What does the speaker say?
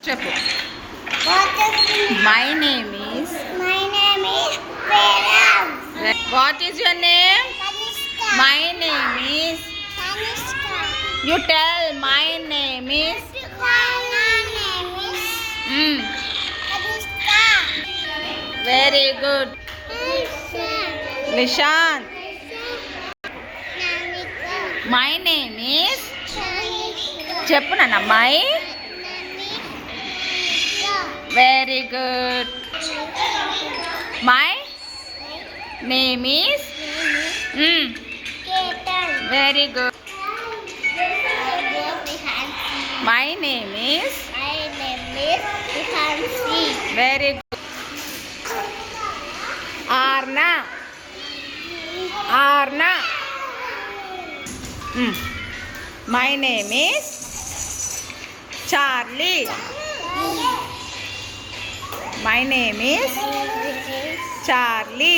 చెప్పు. My name is. What is your name? My name is. You tell. My name is. Very good. Nishant. My name is. చెప్పు నాన్న. My. Very good. My name is. Very good. My name is. Very good. ఆర్నా. ఆర్నా. My name is Charlie. My name is Charlie.